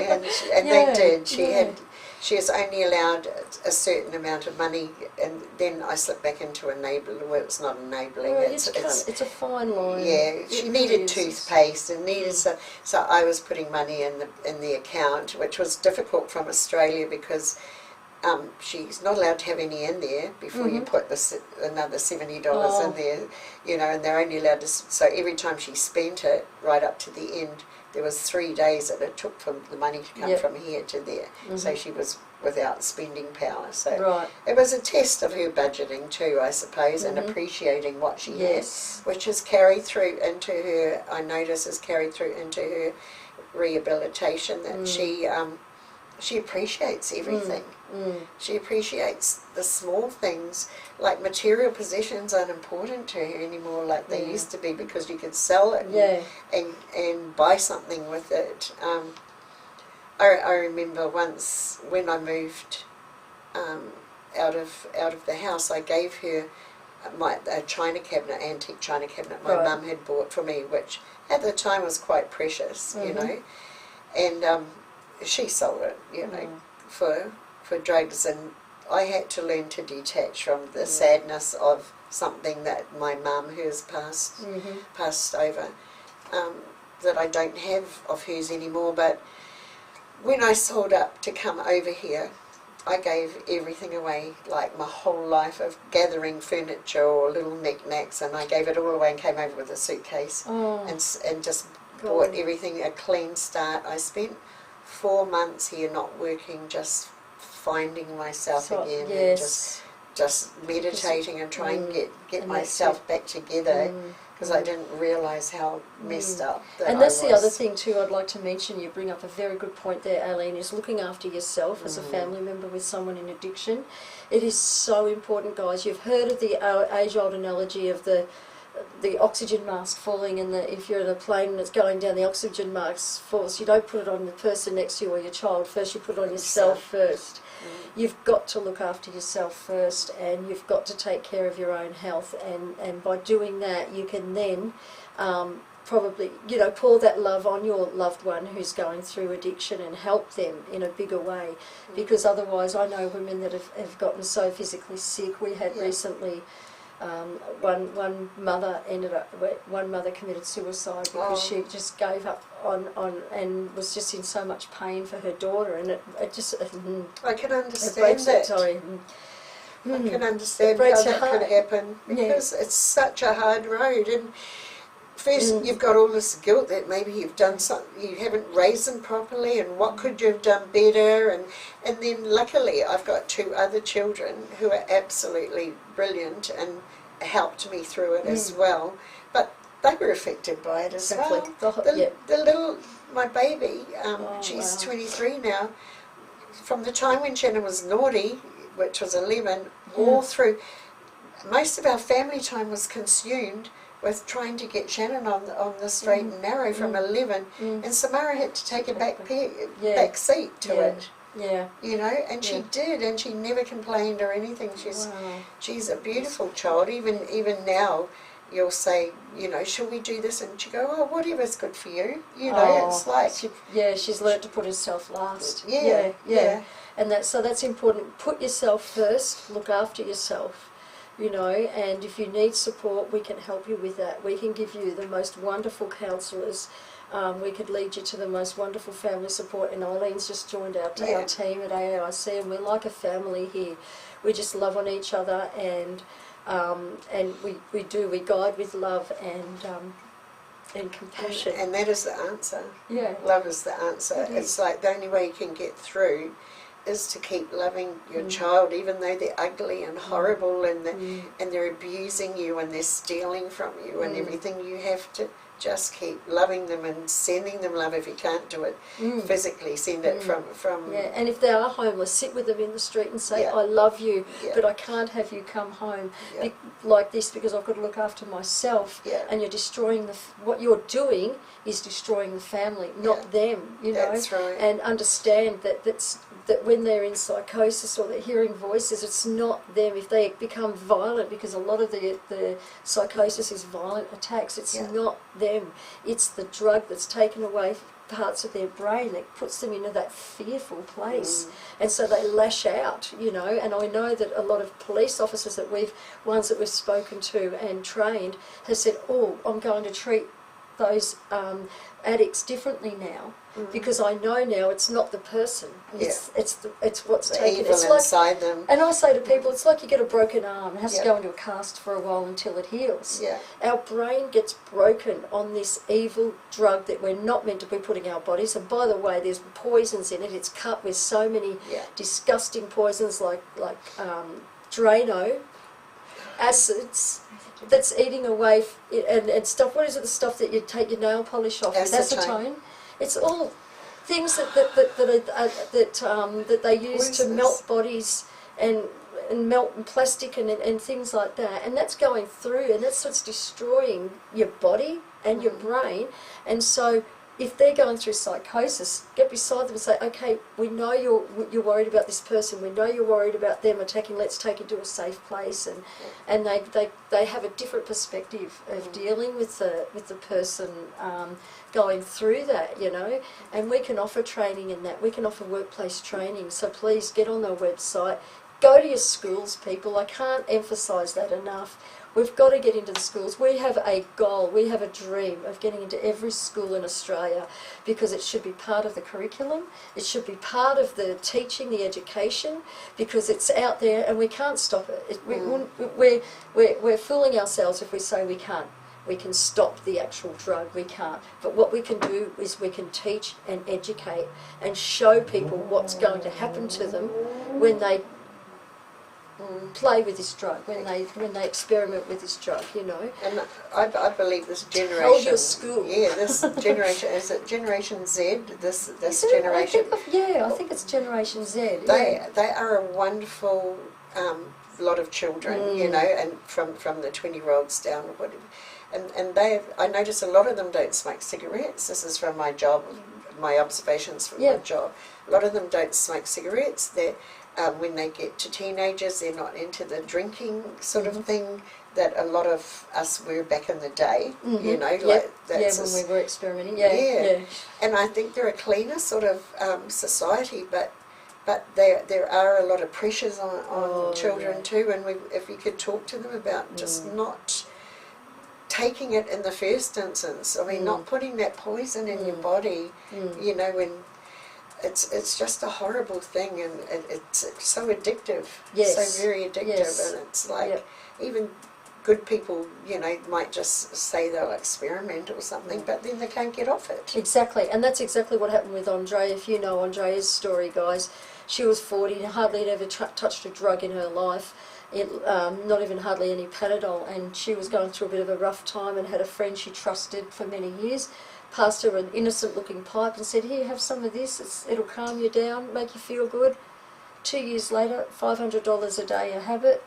And Yeah, they did. She was only allowed a certain amount of money, and then I slipped back into enabling. Well, it's not enabling. Well, it's a fine line. Yeah, she It needed really is. toothpaste and needed so I was putting money in the account, which was difficult from Australia because she's not allowed to have any in there before you put another $70 in there, and they're only allowed to. So every time she spent it, right up to the end, there was 3 days that it took for the money to come from here to there. So she was without spending power. So it was a test of her budgeting too, I suppose, and appreciating what she has, which has carried through into her. I notice has carried through into her rehabilitation, that she appreciates everything. She appreciates the small things, like material possessions aren't important to her anymore like they used to be, because you could sell it and buy something with it. I remember once when I moved out of the house, I gave her a china cabinet, antique china cabinet my mum had bought for me, which at the time was quite precious, and she sold it, for drugs, and I had to learn to detach from the sadness of something that my mum, who has passed over, that I don't have of hers anymore. But when I sold up to come over here, I gave everything away, like my whole life of gathering furniture or little knickknacks, and I gave it all away and came over with a suitcase and just bought everything, a clean start. I spent 4 months here not working, just finding myself again, and just meditating and trying to get myself back together, because I didn't realise how messed up that I was. And that's the other thing too I'd like to mention. You bring up a very good point there, Aileen, is looking after yourself as a family member with someone in addiction. It is so important, guys. You've heard of the age-old analogy of the oxygen mask falling, and if you're in a plane and it's going down, the oxygen mask falls. You don't put it on the person next to you or your child first, you put it on yourself first. You've got to look after yourself first, and you've got to take care of your own health, and by doing that you can then probably pour that love on your loved one who's going through addiction and help them in a bigger way, because otherwise I know women that have gotten so physically sick. We had recently one mother committed suicide because she just gave up on and was just in so much pain for her daughter, and it just I can understand it breaks that. I can understand how that could happen, because it's such a hard road. And first you've got all this guilt that maybe you've done something, you haven't raised them properly, and what could you have done better, and then luckily I've got 2 other children who are absolutely brilliant and helped me through it as well, but they were affected by it as well. The little, my baby, she's 23 now, from the time when Shannon was naughty, which was 11, all through, most of our family time was consumed with trying to get Shannon on the straight and narrow from 11, and Samara had to take a back seat to it. And she did, and she never complained or anything. She's a beautiful child. Even now, you'll say, shall we do this? And she go, oh, whatever's good for you. It's like she's learnt to put herself last. Yeah. And that's important. Put yourself first. Look after yourself. you know, and if you need support, we can help you with that. We can give you the most wonderful counsellors. We could lead you to the most wonderful family support, and Eileen's just joined our team at AAIC, and we're like a family here. We just love on each other, and we guide with love and compassion. And that is the answer. Yeah. Love is the answer. It is. It's like the only way you can get through is to keep loving your child, even though they're ugly and horrible and they're abusing you and they're stealing from you and everything. You have to just keep loving them and sending them love. If you can't do it physically, send it from Yeah, and if they are homeless, sit with them in the street and say, I love you, but I can't have you come home like this because I've got to look after myself. And you're destroying what you're doing is destroying the family, not them, you know. That's right. And understand that when they're in psychosis or they're hearing voices, it's not them. If they become violent, because a lot of the psychosis is violent attacks, it's not them. It's the drug that's taken away parts of their brain that puts them into that fearful place. And so they lash out, you know. And I know that a lot of police officers ones that we've spoken to and trained, have said, oh, I'm going to treat those addicts differently now, because I know now it's not the person, it's what's taken. Evil it's like, inside them. and I say to people, it's like you get a broken arm, it has to go into a cast for a while until it heals. Our brain gets broken on this evil drug that we're not meant to be putting in our bodies. And by the way, there's poisons in it. It's cut with so many disgusting poisons like Drano, acids, that's eating away and stuff. What is it? The stuff that you take your nail polish off with? Acetone. It's all things that they use to melt bodies and melt plastic and things like that. And that's going through, and that's what's destroying your body and your brain. And so, if they're going through psychosis, get beside them and say, okay, we know you're worried about this person, we know you're worried about them attacking, let's take you to a safe place. And they have a different perspective of dealing with the person going through that, you know. And we can offer training in that, we can offer workplace training. So please get on our website, go to your schools, people. I can't emphasise that enough. We've got to get into the schools. We have a goal, we have a dream of getting into every school in Australia, because it should be part of the curriculum, it should be part of the teaching, the education, because it's out there and we can't stop it. We're fooling ourselves if we say we can't. We can stop the actual drug, we can't. But what we can do is we can teach and educate and show people what's going to happen to them when they play with this drug, when they experiment with this drug, you know. And I believe this generation. Tell your school. Yeah, this generation, is it Generation Z? This generation. I think it's Generation Z. They are a wonderful lot of children, you know, and from the 20-year-olds down or whatever. And I notice a lot of them don't smoke cigarettes. This is from my job, my observations from my job. A lot of them don't smoke cigarettes. When they get to teenagers, they're not into the drinking sort of thing that a lot of us were back in the day, you know. Like when we were experimenting. And I think they're a cleaner sort of society, but there are a lot of pressures on children too, and if we could talk to them about just not taking it in the first instance. I mean, not putting that poison in your body, you know, when it's just a horrible thing, and it's so addictive, so very addictive, and it's like even good people, you know, might just say they'll experiment or something, but then they can't get off it. Exactly, and that's exactly what happened with Andrea. If you know Andrea's story, guys, she was 40, hardly had ever touched a drug in her life, not even hardly any Panadol, and she was going through a bit of a rough time and had a friend she trusted for many years, passed her an innocent-looking pipe and said, here, have some of this, it'll calm you down, make you feel good. 2 years later, $500 a day a habit,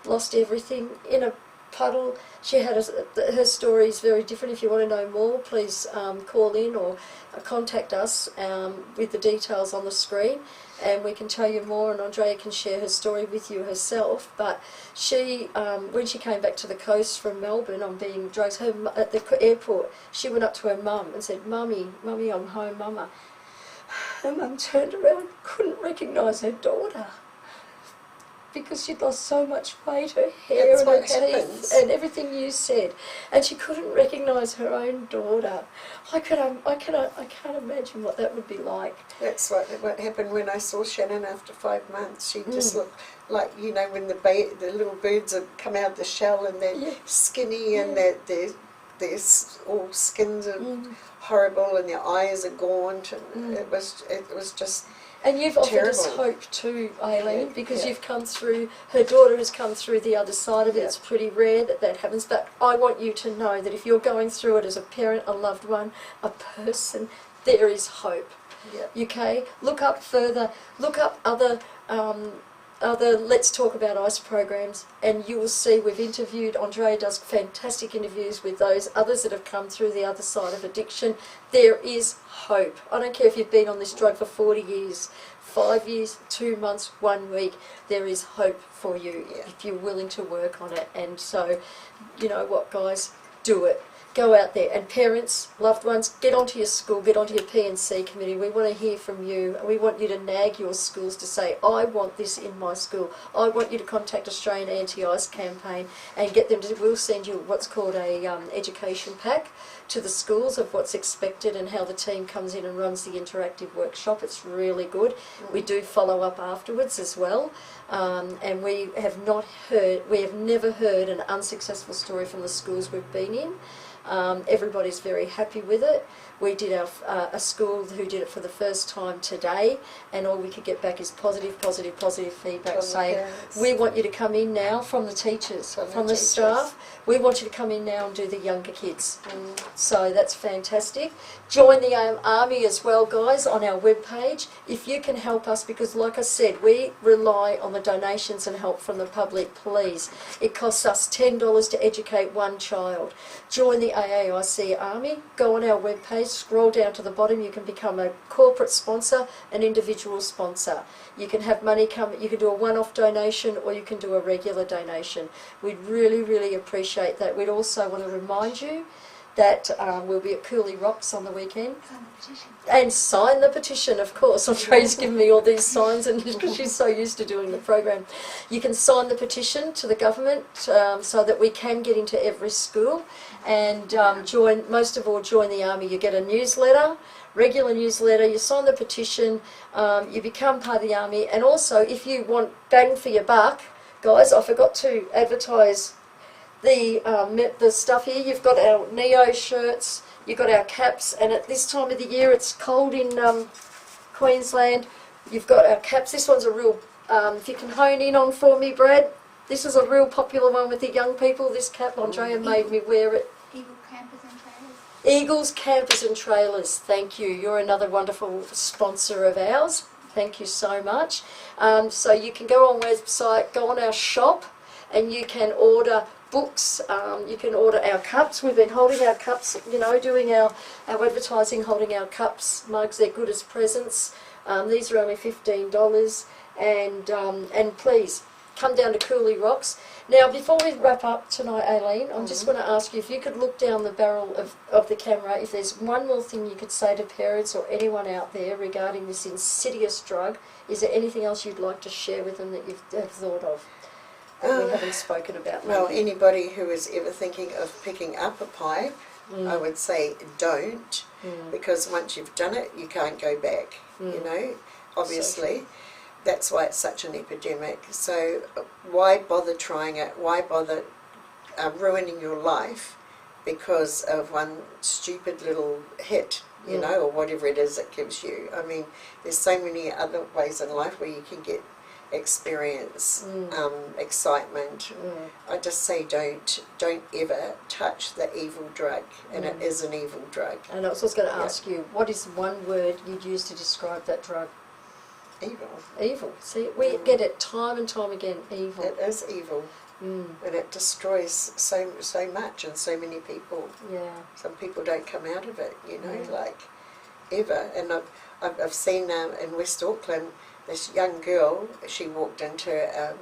lost everything in a puddle. She had her story is very different. If you want to know more, please call in or contact us with the details on the screen, and we can tell you more, and Andrea can share her story with you herself. But she, when she came back to the coast from Melbourne on being drugged at the airport, she went up to her mum and said, Mummy, I'm home, Mama. Her mum turned around, couldn't recognise her daughter. because she'd lost so much weight, her hair That's and her what teeth happens. and everything you said, and she couldn't recognise her own daughter. I can't imagine what that would be like. That's what happened when I saw Shannon after 5 months. She just Mm. looked like, you know, when the little birds have come out of the shell and they're Yeah. skinny and Yeah. their all skins are Mm. horrible and their eyes are gaunt, and Mm. it was just And you've offered us terrible. hope too, Aileen, Yeah, because yeah. you've come through, her daughter has come through the other side of it. Yeah. It's pretty rare that that happens, but I want you to know that if you're going through it as a parent, a loved one, a person, there is hope. Yeah. Okay? Look up further, look up other Let's Talk About ICE programs, and you will see we've interviewed, Andrea does fantastic interviews with those others that have come through the other side of addiction. There is hope. I don't care if you've been on this drug for 40 years, 5 years, 2 months, 1 week, there is hope for you if you're willing to work on it. And so, you know what, guys, do it. Go out there, and parents, loved ones, get onto your school, get onto your P&C committee. We want to hear from you, and we want you to nag your schools to say, I want this in my school. I want you to contact Australian Anti-ICE campaign and get them to, we'll send you what's called a education pack to the schools of what's expected and how the team comes in and runs the interactive workshop. It's really good. We do follow up afterwards as well. And we have never heard an unsuccessful story from the schools we've been in. Everybody's very happy with it. We did a school who did it for the first time today, and all we could get back is positive feedback From the saying, parents. we want you to come in now, from the teachers, from the teachers. staff, we want you to come in now and do the younger kids. So that's fantastic. Join the Army as well, guys, on our webpage if you can help us, because like I said, we rely on the donations and help from the public, please. It costs us $10 to educate one child. Join the AAIC Army, go on our webpage, scroll down to the bottom, you can become a corporate sponsor, an individual sponsor. You can have money come, you can do a one-off donation or you can do a regular donation. We'd really, really appreciate that. We'd also want to remind you that we'll be at Cooley Rocks on the weekend. And sign the petition, of course. Andrea's given me all these signs, and because she's so used to doing the program. You can sign the petition to the government so that we can get into every school and most of all, join the Army. You get a newsletter, regular newsletter, you sign the petition, you become part of the Army, and also if you want bang for your buck, guys, I forgot to advertise the stuff here. You've got our Neo shirts, you've got our caps, and at this time of the year it's cold in Queensland. You've got our caps. This one's a real, if you can hone in on for me, Brad, this is a real popular one with the young people, this cap. Andrea made me wear it. Eagle campers and trailers. Eagles, Campers and Trailers, thank you. You're another wonderful sponsor of ours. Thank you so much. So you can go on website, go on our shop, and you can order books, you can order our cups. We've been holding our cups, you know, doing our advertising, holding our cups, mugs. They're good as presents. These are only $15, and please come down to Cooley Rocks. Now, before we wrap up tonight, Aileen, I'm just going to ask you if you could look down the barrel of the camera, if there's one more thing you could say to parents or anyone out there regarding this insidious drug. Is there anything else you'd like to share with them that you have thought of that we haven't spoken about? Well, anybody who is ever thinking of picking up a pipe, I would say don't, because once you've done it, you can't go back, you know, obviously. That's why it's such an epidemic. So why bother trying it? Why bother ruining your life because of one stupid little hit, you know, or whatever it is it gives you? I mean, there's so many other ways in life where you can get experience, excitement. I just say don't ever touch the evil drug, and it is an evil drug. And I was just going to ask you, what is one word you'd use to describe that drug? Evil. Evil. See, we get it time and time again, evil. It is evil. And it destroys so much and so many people. Yeah. Some people don't come out of it, you know, like, ever. And I've seen in West Auckland, this young girl, she walked into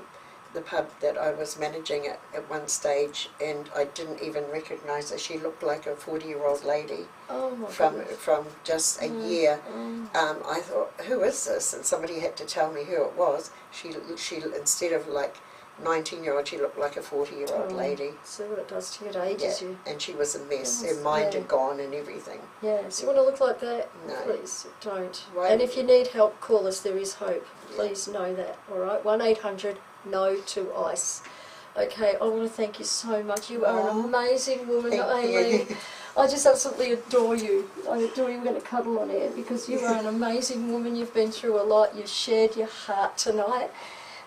the pub that I was managing at one stage, and I didn't even recognise her. She looked like a 40-year-old lady Oh my from goodness. just a year. I thought, who is this? And somebody had to tell me who it was. She instead of like 19-year-old, she looked like a 40-year-old lady. See what it does to you, it ages you. And she was a mess. Her Yes, mind yeah. had gone and everything. Yes, you want to look like that? No. Please don't. Why- And if you need help, call us. There is hope. Please know that. All right, 1-800-NO-to-ICE. Okay, I want to thank you so much. You are an amazing woman, Thank Aileen. you. I just absolutely adore you. I adore you. We're going to cuddle on air because you are an amazing woman. You've been through a lot. You've shared your heart tonight.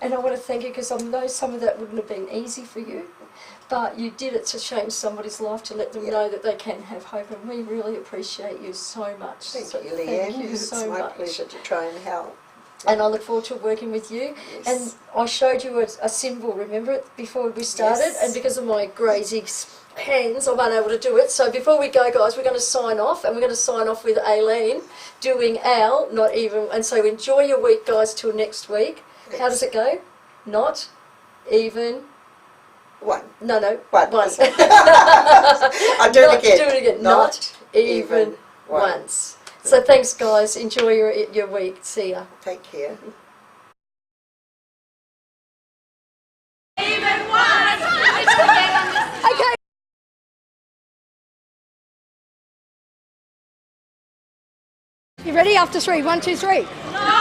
And I want to thank you because I know some of that wouldn't have been easy for you. But you did it to change somebody's life, to let them know that they can have hope. And we really appreciate you so much. Thank you, Thank Leanne. you It's so my much. pleasure to try and help. And I look forward to working with you. Yes. And I showed you a symbol, remember it, before we started? Yes. And because of my crazy hands, I'm unable to do it. So before we go, guys, we're going to sign off. And we're going to sign off with Aileen doing our Not Even. And so enjoy your week, guys, till next week. How does it go? Not even... One. No, One. once. I'll do it again. Do it again. Not even once. So thanks, guys. Enjoy your week. See ya. Take care. Okay. You ready? After 3. 1, 2, 3. No!